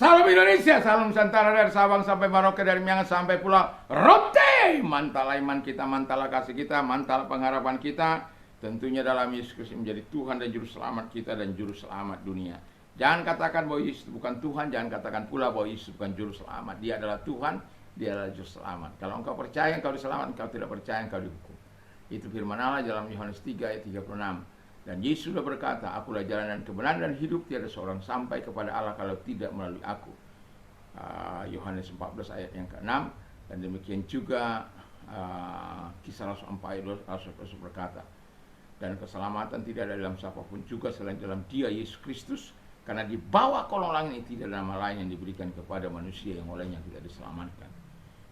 Salam Indonesia, salam Nusantara dari Sabang sampai Merauke, dari Miangas sampai Pulau Rote. Mantal iman kita, mantal kasih kita, mantal pengharapan kita. Tentunya dalam Yesus Kristus menjadi Tuhan dan Juru Selamat kita dan Juru Selamat dunia. Jangan katakan bahwa Yesus bukan Tuhan, jangan katakan pula bahwa Yesus bukan Juru Selamat. Dia adalah Tuhan, Dia adalah Juru Selamat. Kalau engkau percaya, engkau diselamatkan. Engkau tidak percaya, engkau dihukum. Itu firman Allah dalam Yohanes 3 ayat 36. Dan Yesus sudah berkata, akulah jalan dan kebenaran dan hidup, tiada seorang sampai kepada Allah kalau tidak melalui aku. Yohanes 14 ayat yang ke-6. Dan demikian juga Kisah Rasul 4 ayat 2, Rasul berkata, dan keselamatan tidak ada dalam siapapun juga selain dalam Dia Yesus Kristus, karena di bawah kolong langit ini tidak ada nama lain yang diberikan kepada manusia yang olehnya kita diselamatkan.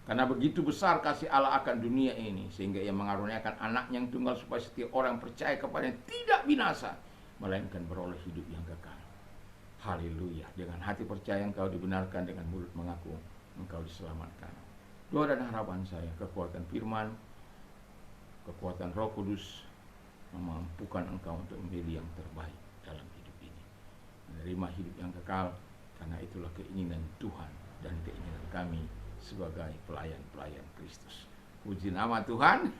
Karena begitu besar kasih Allah akan dunia ini, sehingga Ia mengaruniakan anaknya yang tunggal supaya setiap orang percaya kepadanya tidak binasa, melainkan beroleh hidup yang kekal. Haleluya. Dengan hati percaya engkau dibenarkan, dengan mulut mengaku engkau diselamatkan. Doa dan harapan saya, kekuatan firman, kekuatan Roh Kudus memampukan engkau untuk memilih yang terbaik dalam hidup ini. Menerima hidup yang kekal, karena itulah keinginan Tuhan dan keinginan kami sebagai pelayan-pelayan Kristus. Puji nama Tuhan,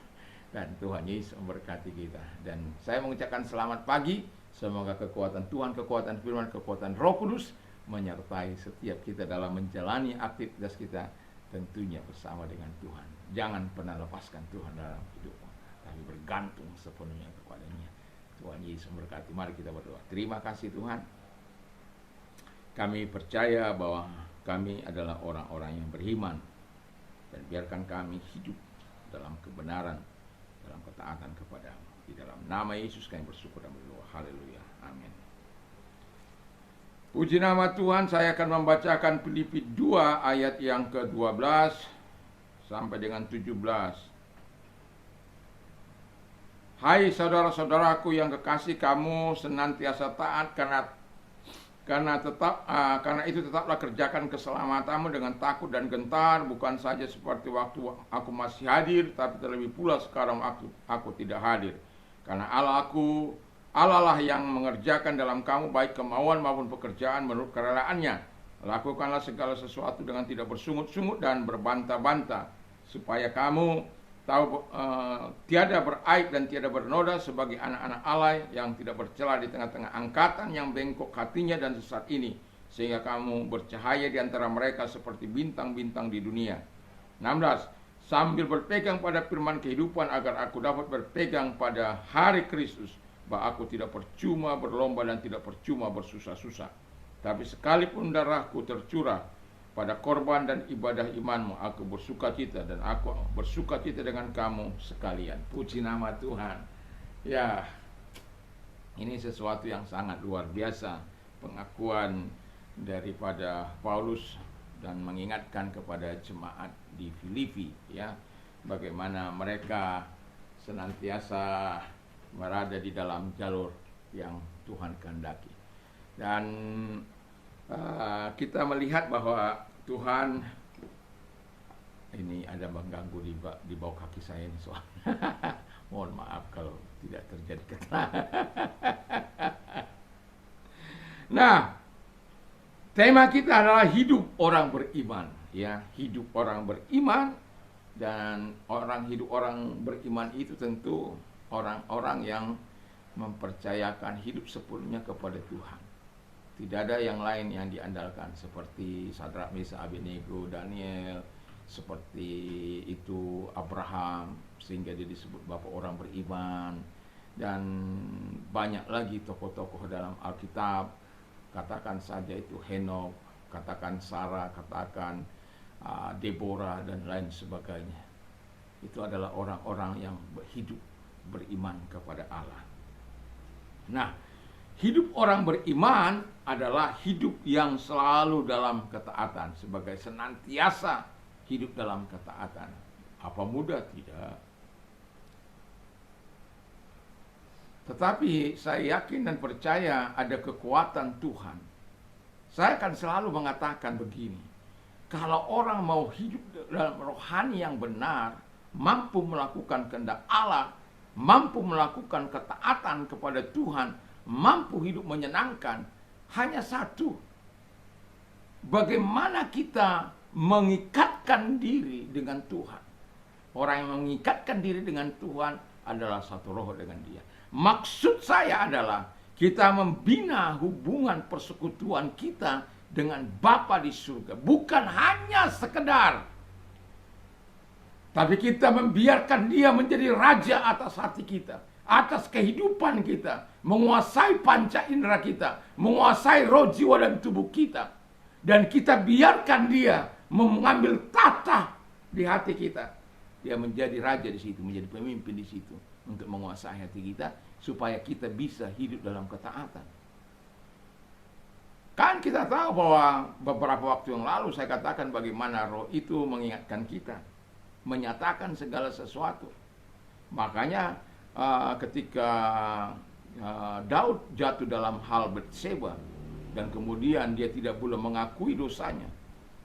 dan Tuhan Yesus memberkati kita. Dan saya mengucapkan selamat pagi. Semoga kekuatan Tuhan, kekuatan firman, kekuatan Roh Kudus menyertai setiap kita dalam menjalani aktivitas kita, tentunya bersama dengan Tuhan. Jangan pernah lepaskan Tuhan dalam hidupmu, tapi bergantung sepenuhnya kepadanya. Tuhan Yesus memberkati. Mari kita berdoa. Terima kasih Tuhan. Kami percaya bahwa kami adalah orang-orang yang beriman, dan biarkan kami hidup dalam kebenaran, dalam ketaatan kepada-Mu. Di dalam nama Yesus kami bersyukur dan berdoa. Haleluya. Amin. Puji nama Tuhan. Saya akan membacakan Filipi 2 ayat yang ke-12 sampai dengan 17. Hai saudara-saudaraku yang kekasih, kamu senantiasa taat karena itu tetaplah kerjakan keselamatanmu dengan takut dan gentar, bukan saja seperti waktu aku masih hadir, tapi terlebih pula sekarang aku tidak hadir. Karena Allah lah yang mengerjakan dalam kamu baik kemauan maupun pekerjaan menurut kerelaannya. Lakukanlah segala sesuatu dengan tidak bersungut-sungut dan berbantah-bantah, supaya kamu tahu tiada beraib dan tiada bernoda sebagai anak-anak Allah yang tidak bercela di tengah-tengah angkatan yang bengkok hatinya dan sesat ini, sehingga kamu bercahaya di antara mereka seperti bintang-bintang di dunia. 16. Sambil berpegang pada firman kehidupan, agar aku dapat berpegang pada hari Kristus, bahwa aku tidak percuma berlomba dan tidak percuma bersusah-susah. Tapi sekalipun darahku tercurah pada korban dan ibadah imanmu, aku bersukacita, dan aku bersukacita dengan kamu sekalian. Puji nama Tuhan. Ya, ini sesuatu yang sangat luar biasa, pengakuan daripada Paulus, dan mengingatkan kepada jemaat di Filipi, ya, bagaimana mereka senantiasa berada di dalam jalur yang Tuhan kehendaki. Dan kita melihat bahwa Tuhan, ini ada mengganggu di bawah kaki saya ini soalnya. Mohon maaf kalau tidak terjadi kesalahan. Nah, tema kita adalah hidup orang beriman, ya, hidup orang beriman. Dan hidup orang beriman itu tentu orang-orang yang mempercayakan hidup sepenuhnya kepada Tuhan. Tidak ada yang lain yang diandalkan, seperti Sadrak, Mesak, Abednego, Daniel, seperti itu Abraham, sehingga dia disebut bapak orang beriman. Dan banyak lagi tokoh-tokoh dalam Alkitab, katakan saja itu Henok, katakan Sarah, katakan Deborah, dan lain sebagainya. Itu adalah orang-orang yang hidup beriman kepada Allah. Nah, hidup orang beriman adalah hidup yang selalu dalam ketaatan, sebagai senantiasa hidup dalam ketaatan. Apa mudah? Tidak. Tetapi saya yakin dan percaya ada kekuatan Tuhan. Saya akan selalu mengatakan begini, kalau orang mau hidup dalam rohani yang benar, mampu melakukan kehendak Allah, mampu melakukan ketaatan kepada Tuhan, mampu hidup menyenangkan, hanya satu, bagaimana kita mengikatkan diri dengan Tuhan. Orang yang mengikatkan diri dengan Tuhan adalah satu roh dengan Dia. Maksud saya adalah kita membina hubungan persekutuan kita dengan Bapa di surga. Bukan hanya sekedar, tapi kita membiarkan Dia menjadi raja atas hati kita, atas kehidupan kita, menguasai panca indera kita, menguasai roh, jiwa, dan tubuh kita. Dan kita biarkan Dia mengambil tata di hati kita. Dia menjadi raja di situ, menjadi pemimpin di situ untuk menguasai hati kita supaya kita bisa hidup dalam ketaatan. Kan kita tahu bahwa beberapa waktu yang lalu saya katakan bagaimana roh itu mengingatkan kita, menyatakan segala sesuatu. Makanya ketika Daud jatuh dalam hal Batseba dan kemudian dia tidak boleh mengakui dosanya,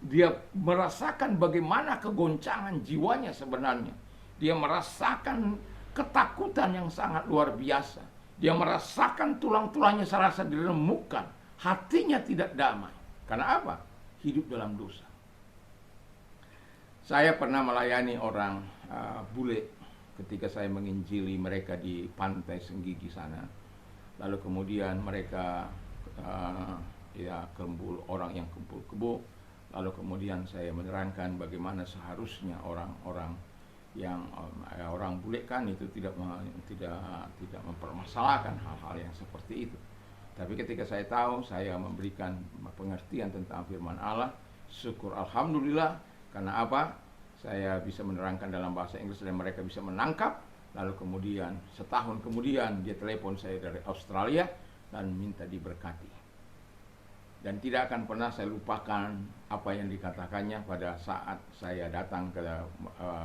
dia merasakan bagaimana kegoncangan jiwanya sebenarnya. Dia merasakan ketakutan yang sangat luar biasa. Dia merasakan tulang-tulangnya serasa diremukkan. Hatinya tidak damai. Karena apa? Hidup dalam dosa. Saya pernah melayani orang bule ketika saya menginjili mereka di Pantai Senggigi sana. Lalu kemudian mereka orang yang kumpul kebo. Lalu kemudian saya menerangkan bagaimana seharusnya orang-orang yang orang bule kan itu tidak mempermasalahkan hal-hal yang seperti itu. Tapi ketika saya tahu, saya memberikan pengertian tentang firman Allah. Syukur alhamdulillah. Karena apa? Saya bisa menerangkan dalam bahasa Inggris dan mereka bisa menangkap. Lalu kemudian setahun kemudian dia telepon saya dari Australia dan minta diberkati. Dan tidak akan pernah saya lupakan apa yang dikatakannya pada saat saya datang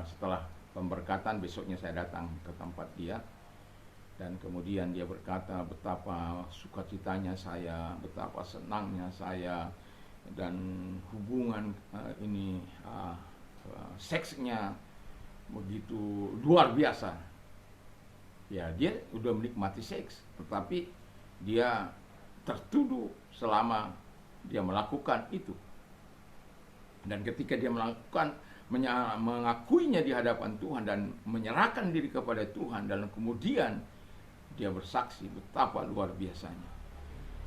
setelah pemberkatan. Besoknya saya datang ke tempat dia. Dan kemudian dia berkata betapa sukacitanya saya, betapa senangnya saya. Dan hubungan seksnya begitu luar biasa. Ya, dia udah menikmati seks, tetapi dia tertuduh selama dia melakukan itu. Dan ketika dia mengakuinya di hadapan Tuhan dan menyerahkan diri kepada Tuhan, dan kemudian dia bersaksi betapa luar biasanya.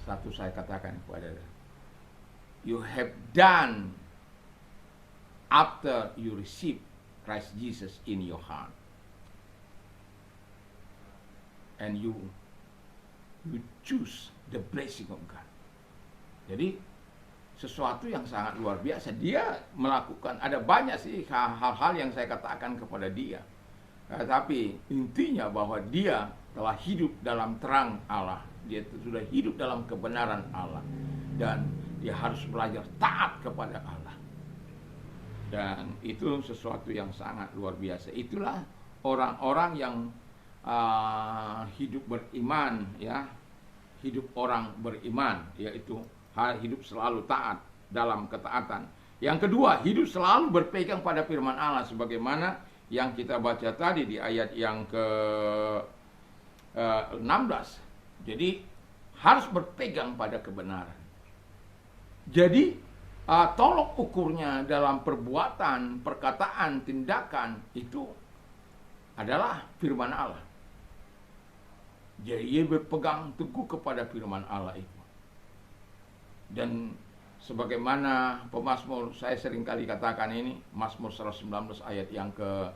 Satu saya katakan kepada dia, you have done after you receive Christ Jesus in your heart. And you choose the blessing of God. Jadi sesuatu yang sangat luar biasa. Dia melakukan, ada banyak sih hal-hal yang saya katakan kepada dia. Tapi intinya bahwa dia telah hidup dalam terang Allah. Dia sudah hidup dalam kebenaran Allah. Dan dia harus belajar taat kepada Allah. Dan itu sesuatu yang sangat luar biasa. Itulah orang-orang yang hidup beriman, ya. Hidup orang beriman, yaitu hidup selalu taat dalam ketaatan. Yang kedua, hidup selalu berpegang pada firman Allah, sebagaimana yang kita baca tadi di ayat yang ke-16. Jadi harus berpegang pada kebenaran. Jadi tolok ukurnya dalam perbuatan, perkataan, tindakan itu adalah firman Allah. Jadi ia berpegang teguh kepada firman Allah itu. Dan sebagaimana pemazmur, saya sering kali katakan ini, Mazmur 119 ayat yang ke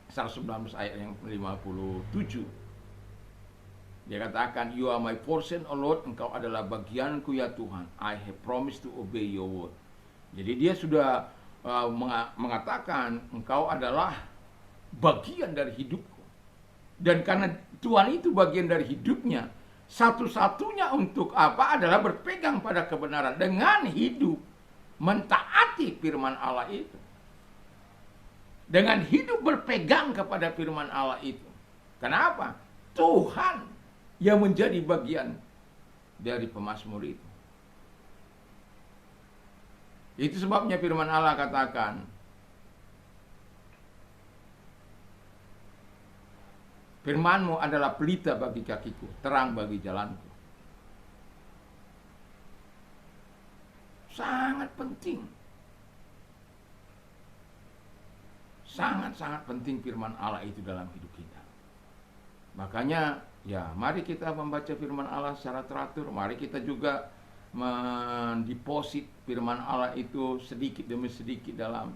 119 ayat yang 57. Dia katakan, you are my portion, O Lord, engkau adalah bagianku ya Tuhan. I have promised to obey your word. Jadi dia sudah mengatakan, engkau adalah bagian dari hidupku. Dan karena Tuhan itu bagian dari hidupnya, satu-satunya untuk apa adalah berpegang pada kebenaran dengan hidup mentaati firman Allah itu. Dengan hidup berpegang kepada firman Allah itu. Kenapa? Tuhan yang menjadi bagian dari pemazmur itu. Itu sebabnya firman Allah katakan, firman-Mu adalah pelita bagi kakiku, terang bagi jalanku. sangat penting. Sangat-sangat penting firman Allah itu dalam hidup kita. Makanya ya mari kita membaca firman Allah secara teratur. Mari kita juga mendeposit firman Allah itu sedikit demi sedikit dalam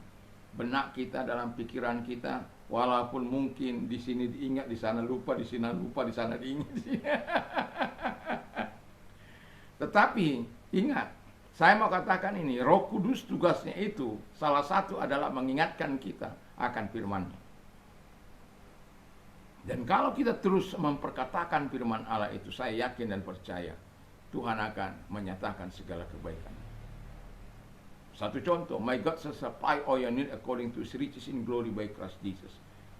benak kita, dalam pikiran kita. Walaupun mungkin di sini diingat, di sana lupa, di sini lupa, di sana diingat. Tetapi ingat, saya mau katakan ini, Roh Kudus tugasnya itu salah satu adalah mengingatkan kita akan firman-Nya. Dan kalau kita terus memperkatakan firman Allah itu, saya yakin dan percaya Tuhan akan menyatakan segala kebaikan. Satu contoh, my God shall supply all your need according to His riches in glory by Christ Jesus.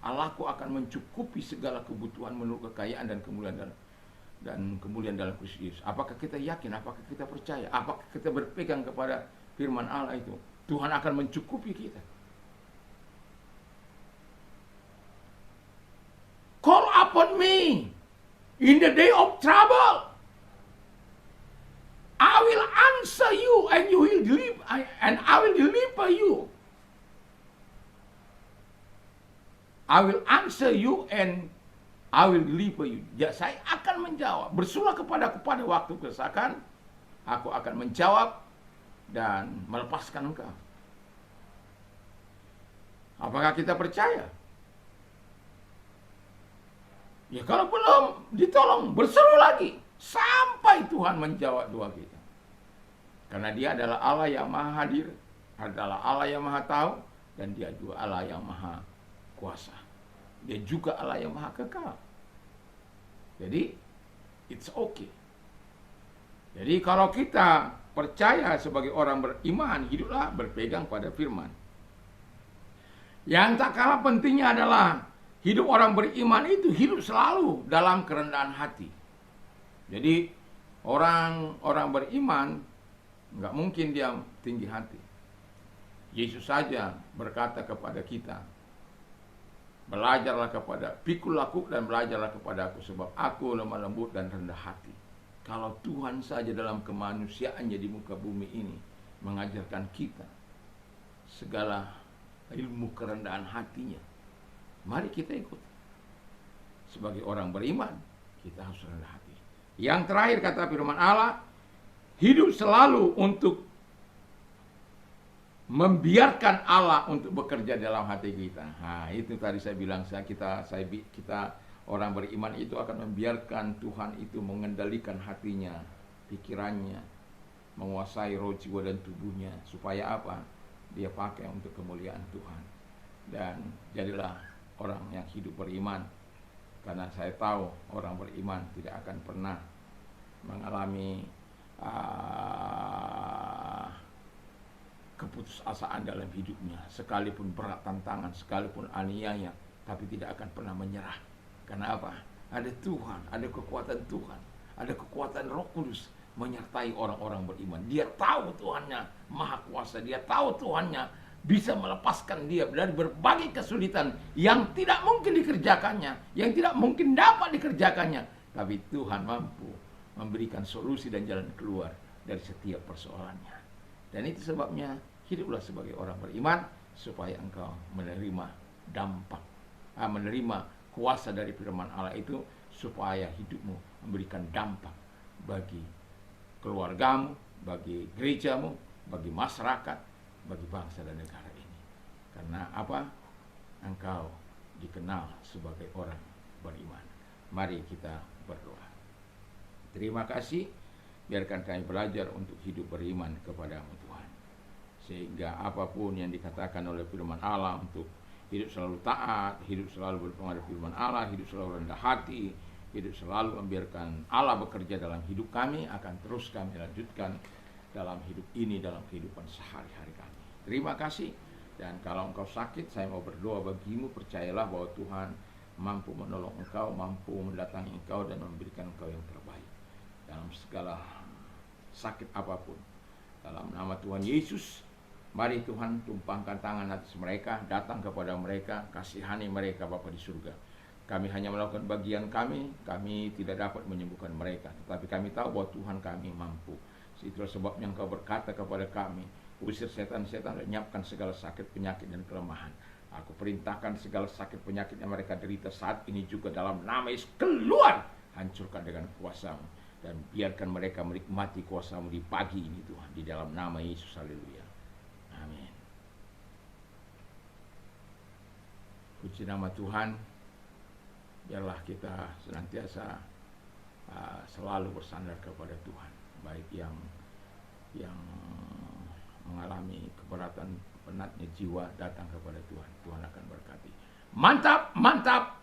Allahku akan mencukupi segala kebutuhan menurut kekayaan dan kemuliaan dalam Kristus Yesus. Apakah kita yakin? Apakah kita percaya? Apakah kita berpegang kepada firman Allah itu? Tuhan akan mencukupi kita. Call upon me in the day of trouble. I will answer you and you will deliver, and I will deliver you. I will answer you and I will deliver you. Ya, saya akan menjawab. Bersulah kepadaku pada waktu kesesakan, aku akan menjawab dan melepaskan engkau. Apakah kita percaya? Ya kalau belum, ditolong, berseru lagi sampai Tuhan menjawab doa kita. Karena Dia adalah Allah yang maha hadir, adalah Allah yang maha tahu, dan Dia juga Allah yang maha kuasa. Dia juga Allah yang maha kekal. Jadi it's okay. Jadi kalau kita percaya sebagai orang beriman, hiduplah berpegang pada firman. Yang tak kalah pentingnya adalah hidup orang beriman itu hidup selalu dalam kerendahan hati. Jadi orang beriman nggak mungkin dia tinggi hati. Yesus saja berkata kepada kita, belajarlah kepada, pikul aku dan belajarlah kepada aku, sebab aku lemah lembut dan rendah hati. Kalau Tuhan saja dalam kemanusiaannya di muka bumi ini mengajarkan kita segala ilmu kerendahan hatinya, mari kita ikut. Sebagai orang beriman, kita harus rendah hati. Yang terakhir kata firman Allah, hidup selalu untuk membiarkan Allah untuk bekerja dalam hati kita. Nah, itu tadi saya bilang, kita orang beriman itu akan membiarkan Tuhan itu mengendalikan hatinya, pikirannya, menguasai roh, jiwa dan tubuhnya. Supaya apa? Dia pakai untuk kemuliaan Tuhan. Dan jadilah orang yang hidup beriman. Karena saya tahu orang beriman tidak akan pernah mengalami keputusasaan dalam hidupnya. Sekalipun berat tantangan, sekalipun aniaya, tapi tidak akan pernah menyerah. Karena apa? Ada Tuhan, ada kekuatan Tuhan, ada kekuatan Roh Kudus menyertai orang-orang beriman. Dia tahu Tuhannya maha kuasa, dia tahu Tuhannya bisa melepaskan dia dari berbagai kesulitan yang tidak mungkin dikerjakannya, yang tidak mungkin dapat dikerjakannya. Tapi Tuhan mampu memberikan solusi dan jalan keluar dari setiap persoalannya. Dan itu sebabnya hiduplah sebagai orang beriman, supaya engkau menerima dampak, menerima kuasa dari firman Allah itu, supaya hidupmu memberikan dampak bagi keluargamu, bagi gerejamu, bagi masyarakat, bagi bangsa dan negara ini. Karena apa? Engkau dikenal sebagai orang beriman. Mari kita berdoa. Terima kasih, biarkan kami belajar untuk hidup beriman kepadamu Tuhan. Sehingga apapun yang dikatakan oleh firman Allah untuk hidup selalu taat, hidup selalu berpengaruh firman Allah, hidup selalu rendah hati, hidup selalu membiarkan Allah bekerja dalam hidup kami, akan terus kami lanjutkan dalam hidup ini, dalam kehidupan sehari-hari kami. Terima kasih. Dan kalau engkau sakit, saya mau berdoa bagimu, percayalah bahwa Tuhan mampu menolong engkau, mampu mendatangi engkau dan memberikan engkau yang terbaik dalam segala sakit apapun. Dalam nama Tuhan Yesus, mari Tuhan tumpahkan tangan atas mereka, datang kepada mereka, kasihani mereka Bapa di surga. Kami hanya melakukan bagian kami tidak dapat menyembuhkan mereka, tetapi kami tahu bahwa Tuhan kami mampu. Itulah sebabnya Engkau berkata kepada kami, usir setan-setan, lenyapkan segala sakit, penyakit, dan kelemahan. Aku perintahkan segala sakit penyakit yang mereka derita saat ini juga dalam nama Yesus, keluar, hancurkan dengan kuasa-Mu, dan biarkan mereka menikmati kuasa-Mu di pagi ini Tuhan, di dalam nama Yesus. Haleluya. Amin. Puji nama Tuhan. Biarlah kita senantiasa selalu bersandar kepada Tuhan, baik yang mengalami keberatan, penatnya jiwa, datang kepada Tuhan. Tuhan akan berkati. Mantap, mantap.